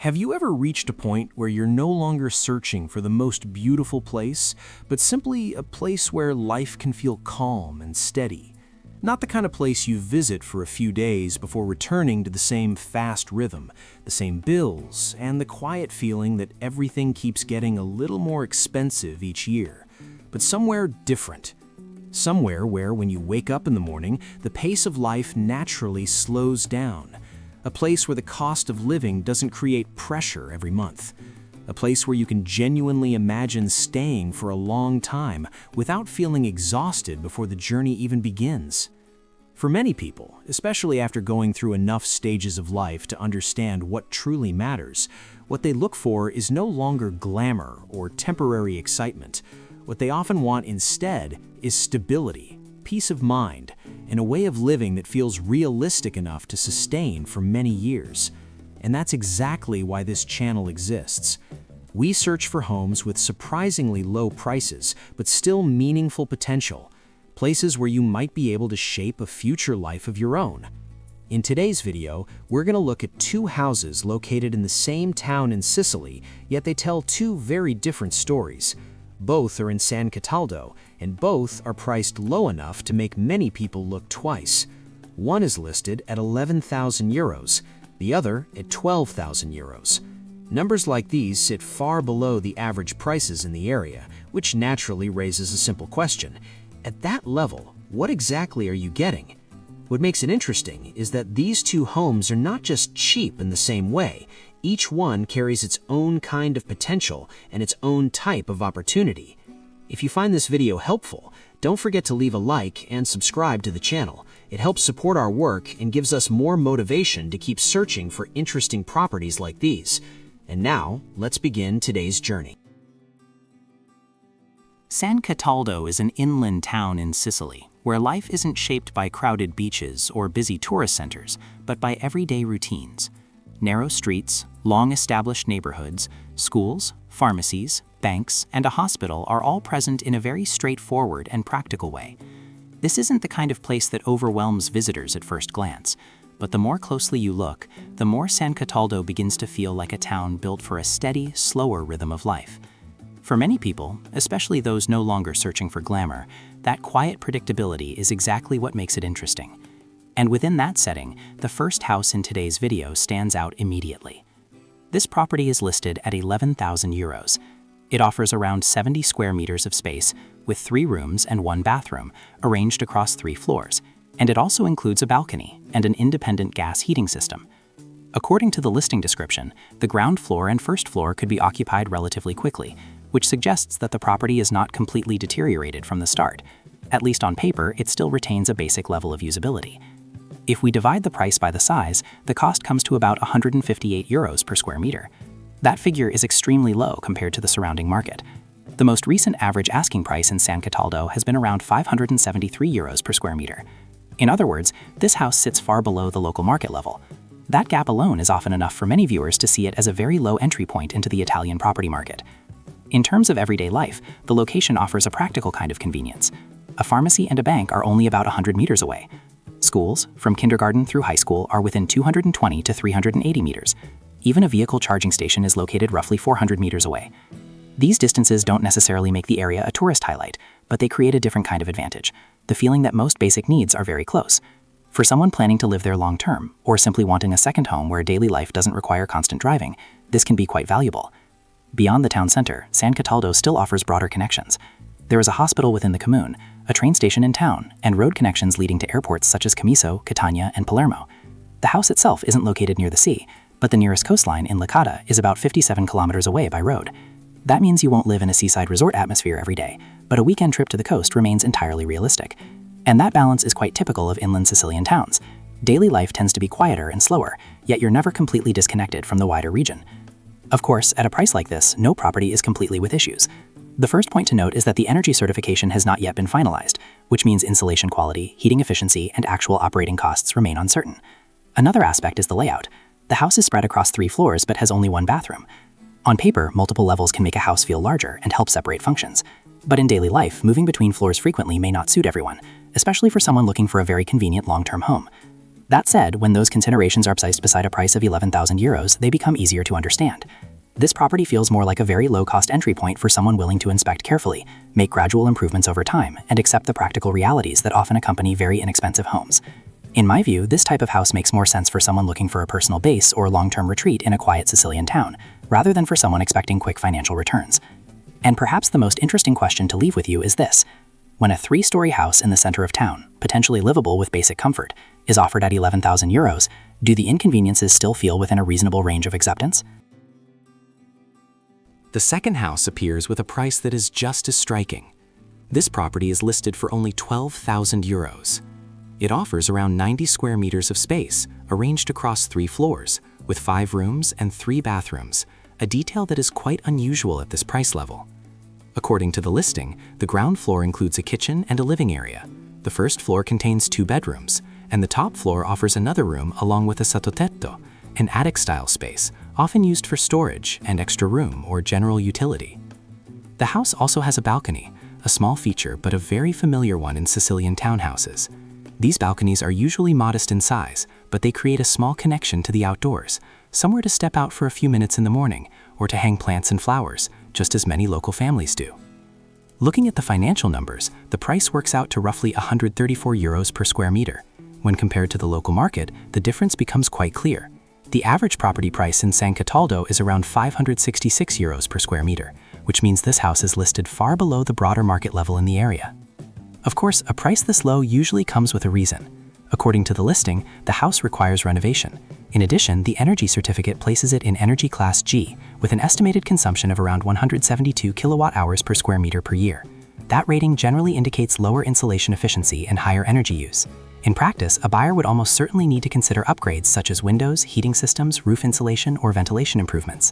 Have you ever reached a point where you're no longer searching for the most beautiful place, but simply a place where life can feel calm and steady? Not the kind of place you visit for a few days before returning to the same fast rhythm, the same bills, and the quiet feeling that everything keeps getting a little more expensive each year, but somewhere different. Somewhere where, when you wake up in the morning, the pace of life naturally slows down. A place where the cost of living doesn't create pressure every month. A place where you can genuinely imagine staying for a long time without feeling exhausted before the journey even begins. For many people, especially after going through enough stages of life to understand what truly matters, what they look for is no longer glamour or temporary excitement. What they often want instead is stability, peace of mind, and a way of living that feels realistic enough to sustain for many years. And that's exactly why this channel exists. We search for homes with surprisingly low prices, but still meaningful potential. Places where you might be able to shape a future life of your own. In today's video, we're going to look at two houses located in the same town in Sicily, yet they tell two very different stories. Both are in San Cataldo, and both are priced low enough to make many people look twice. One is listed at 11,000 euros, the other at 12,000 euros. Numbers like these sit far below the average prices in the area, which naturally raises a simple question. At that level, what exactly are you getting? What makes it interesting is that these two homes are not just cheap in the same way. Each one carries its own kind of potential and its own type of opportunity. If you find this video helpful, don't forget to leave a like and subscribe to the channel. It helps support our work and gives us more motivation to keep searching for interesting properties like these. And now, let's begin today's journey. San Cataldo is an inland town in Sicily, where life isn't shaped by crowded beaches or busy tourist centers, but by everyday routines. Narrow streets, long-established neighborhoods, schools, pharmacies, banks, and a hospital are all present in a very straightforward and practical way. This isn't the kind of place that overwhelms visitors at first glance, but the more closely you look, the more San Cataldo begins to feel like a town built for a steady, slower rhythm of life. For many people, especially those no longer searching for glamour, that quiet predictability is exactly what makes it interesting. And within that setting, the first house in today's video stands out immediately. This property is listed at 11,000 euros. It offers around 70 square meters of space, with 3 rooms and 1 bathroom, arranged across 3 floors, and it also includes a balcony and an independent gas heating system. According to the listing description, the ground floor and first floor could be occupied relatively quickly, which suggests that the property is not completely deteriorated from the start. At least on paper, it still retains a basic level of usability. If we divide the price by the size, the cost comes to about 158 euros per square meter. That figure is extremely low compared to the surrounding market. The most recent average asking price in San Cataldo has been around 573 euros per square meter. In other words, this house sits far below the local market level. That gap alone is often enough for many viewers to see it as a very low entry point into the Italian property market. In terms of everyday life, the location offers a practical kind of convenience. A pharmacy and a bank are only about 100 meters away. Schools, from kindergarten through high school, are within 220 to 380 meters. Even a vehicle charging station is located roughly 400 meters away. These distances don't necessarily make the area a tourist highlight, but they create a different kind of advantage, the feeling that most basic needs are very close. For someone planning to live there long term, or simply wanting a second home where daily life doesn't require constant driving, this can be quite valuable. Beyond the town center, San Cataldo still offers broader connections. There is a hospital within the commune, a train station in town, and road connections leading to airports such as Camiso, Catania, and Palermo. The house itself isn't located near the sea, but the nearest coastline in Licata is about 57 kilometers away by road. That means you won't live in a seaside resort atmosphere every day, but a weekend trip to the coast remains entirely realistic. And that balance is quite typical of inland Sicilian towns. Daily life tends to be quieter and slower, yet you're never completely disconnected from the wider region. Of course, at a price like this, no property is completely with issues. The first point to note is that the energy certification has not yet been finalized, which means insulation quality, heating efficiency, and actual operating costs remain uncertain. Another aspect is the layout. The house is spread across 3 floors but has only 1 bathroom. On paper, multiple levels can make a house feel larger and help separate functions. But in daily life, moving between floors frequently may not suit everyone, especially for someone looking for a very convenient long-term home. That said, when those considerations are placed beside a price of 11,000 euros, they become easier to understand. This property feels more like a very low-cost entry point for someone willing to inspect carefully, make gradual improvements over time, and accept the practical realities that often accompany very inexpensive homes. In my view, this type of house makes more sense for someone looking for a personal base or long-term retreat in a quiet Sicilian town, rather than for someone expecting quick financial returns. And perhaps the most interesting question to leave with you is this: when a 3-story house in the center of town, potentially livable with basic comfort, is offered at 11,000 euros, do the inconveniences still feel within a reasonable range of acceptance? The second house appears with a price that is just as striking. This property is listed for only 12,000 euros. It offers around 90 square meters of space, arranged across 3 floors, with 5 rooms and 3 bathrooms, a detail that is quite unusual at this price level. According to the listing, the ground floor includes a kitchen and a living area. The first floor contains 2 bedrooms, and the top floor offers another room along with a sottotetto, an attic-style space, often used for storage and extra room or general utility. The house also has a balcony, a small feature but a very familiar one in Sicilian townhouses. These balconies are usually modest in size, but they create a small connection to the outdoors, somewhere to step out for a few minutes in the morning or to hang plants and flowers, just as many local families do. Looking at the financial numbers, the price works out to roughly 134 euros per square meter. When compared to the local market, the difference becomes quite clear. The average property price in San Cataldo is around 566 euros per square meter, which means this house is listed far below the broader market level in the area. Of course, a price this low usually comes with a reason. According to the listing, the house requires renovation. In addition, the energy certificate places it in Energy Class G, with an estimated consumption of around 172 kilowatt-hours per square meter per year. That rating generally indicates lower insulation efficiency and higher energy use. In practice, a buyer would almost certainly need to consider upgrades such as windows, heating systems, roof insulation, or ventilation improvements.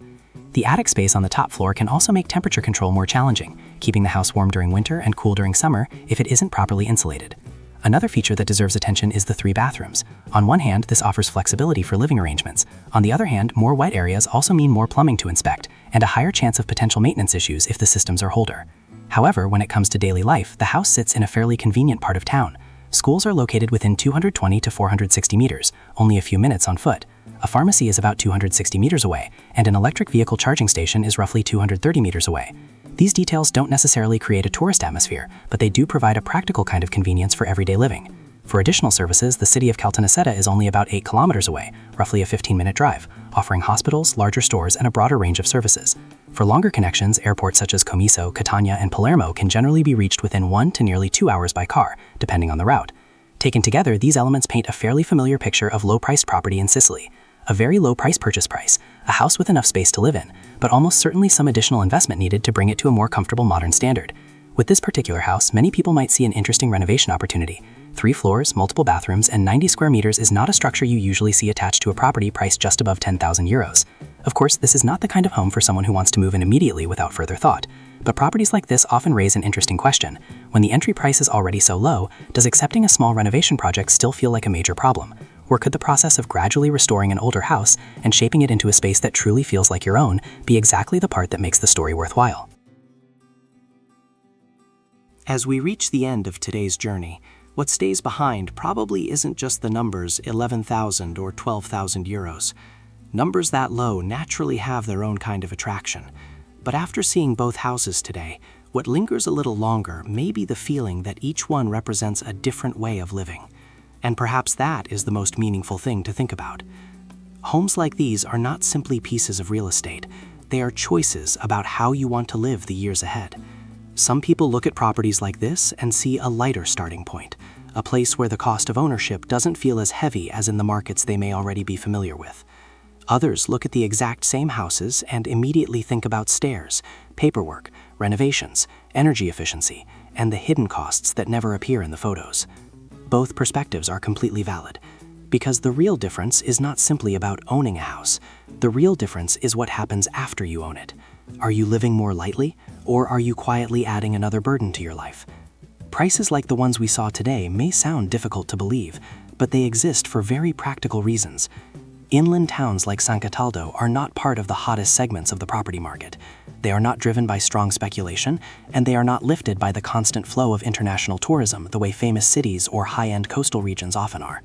The attic space on the top floor can also make temperature control more challenging, keeping the house warm during winter and cool during summer if it isn't properly insulated. Another feature that deserves attention is the 3 bathrooms. On one hand, this offers flexibility for living arrangements. On the other hand, more wet areas also mean more plumbing to inspect, and a higher chance of potential maintenance issues if the systems are older. However, when it comes to daily life, the house sits in a fairly convenient part of town. Schools are located within 220 to 460 meters, only a few minutes on foot. A pharmacy is about 260 meters away, and an electric vehicle charging station is roughly 230 meters away. These details don't necessarily create a tourist atmosphere, but they do provide a practical kind of convenience for everyday living. For additional services, the city of Caltanissetta is only about 8 kilometers away, roughly a 15-minute drive, offering hospitals, larger stores, and a broader range of services. For longer connections, airports such as Comiso, Catania, and Palermo can generally be reached within 1 to nearly 2 hours by car, depending on the route. Taken together, these elements paint a fairly familiar picture of low-priced property in Sicily. A very low-price purchase price, a house with enough space to live in, but almost certainly some additional investment needed to bring it to a more comfortable modern standard. With this particular house, many people might see an interesting renovation opportunity. 3 floors, multiple bathrooms, and 90 square meters is not a structure you usually see attached to a property priced just above 10,000 euros. Of course, this is not the kind of home for someone who wants to move in immediately without further thought. But properties like this often raise an interesting question. When the entry price is already so low, does accepting a small renovation project still feel like a major problem? Or could the process of gradually restoring an older house and shaping it into a space that truly feels like your own be exactly the part that makes the story worthwhile? As we reach the end of today's journey, what stays behind probably isn't just the numbers 11,000 or 12,000 euros. Numbers that low naturally have their own kind of attraction. But after seeing both houses today, what lingers a little longer may be the feeling that each one represents a different way of living. And perhaps that is the most meaningful thing to think about. Homes like these are not simply pieces of real estate. They are choices about how you want to live the years ahead. Some people look at properties like this and see a lighter starting point, a place where the cost of ownership doesn't feel as heavy as in the markets they may already be familiar with. Others look at the exact same houses and immediately think about stairs, paperwork, renovations, energy efficiency, and the hidden costs that never appear in the photos. Both perspectives are completely valid, because the real difference is not simply about owning a house. The real difference is what happens after you own it. Are you living more lightly, or are you quietly adding another burden to your life? Prices like the ones we saw today may sound difficult to believe, but they exist for very practical reasons. Inland towns like San Cataldo are not part of the hottest segments of the property market. They are not driven by strong speculation, and they are not lifted by the constant flow of international tourism the way famous cities or high-end coastal regions often are.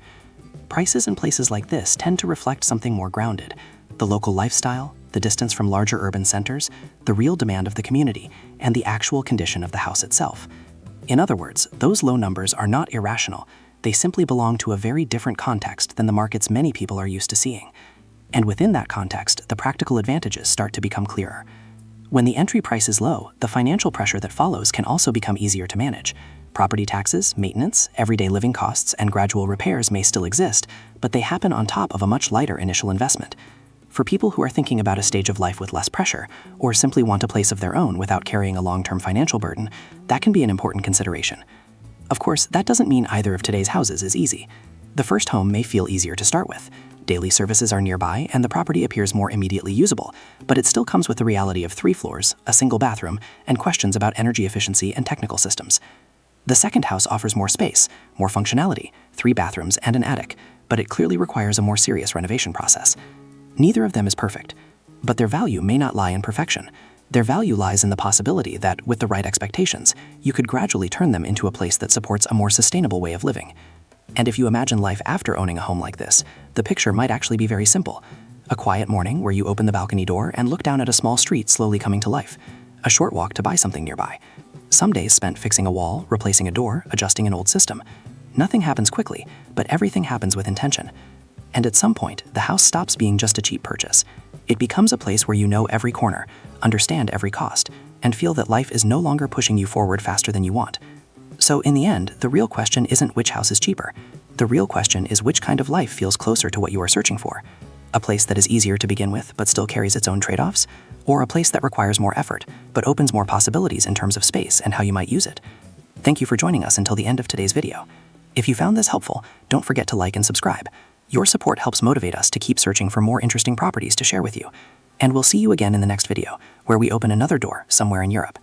prices in places like this tend to reflect something more grounded: the local lifestyle, the distance from larger urban centers, the real demand of the community, and the actual condition of the house itself. In other words, those low numbers are not irrational. They simply belong to a very different context than the markets many people are used to seeing. And within that context, the practical advantages start to become clearer. When the entry price is low, the financial pressure that follows can also become easier to manage. Property taxes, maintenance, everyday living costs, and gradual repairs may still exist, but they happen on top of a much lighter initial investment. For people who are thinking about a stage of life with less pressure, or simply want a place of their own without carrying a long-term financial burden, that can be an important consideration. Of course, that doesn't mean either of today's houses is easy. The first home may feel easier to start with. Daily services are nearby, and the property appears more immediately usable, but it still comes with the reality of 3 floors, a single bathroom, and questions about energy efficiency and technical systems. The second house offers more space, more functionality, 3 bathrooms and an attic, but it clearly requires a more serious renovation process. Neither of them is perfect, but their value may not lie in perfection. Their value lies in the possibility that, with the right expectations, you could gradually turn them into a place that supports a more sustainable way of living. And if you imagine life after owning a home like this, the picture might actually be very simple. A quiet morning where you open the balcony door and look down at a small street slowly coming to life. A short walk to buy something nearby. Some days spent fixing a wall, replacing a door, adjusting an old system. Nothing happens quickly, but everything happens with intention. And at some point, the house stops being just a cheap purchase. It becomes a place where you know every corner, understand every cost, and feel that life is no longer pushing you forward faster than you want. So in the end, the real question isn't which house is cheaper. The real question is which kind of life feels closer to what you are searching for. A place that is easier to begin with but still carries its own trade-offs? Or a place that requires more effort but opens more possibilities in terms of space and how you might use it? Thank you for joining us until the end of today's video. If you found this helpful, don't forget to like and subscribe. Your support helps motivate us to keep searching for more interesting properties to share with you. And we'll see you again in the next video, where we open another door somewhere in Europe.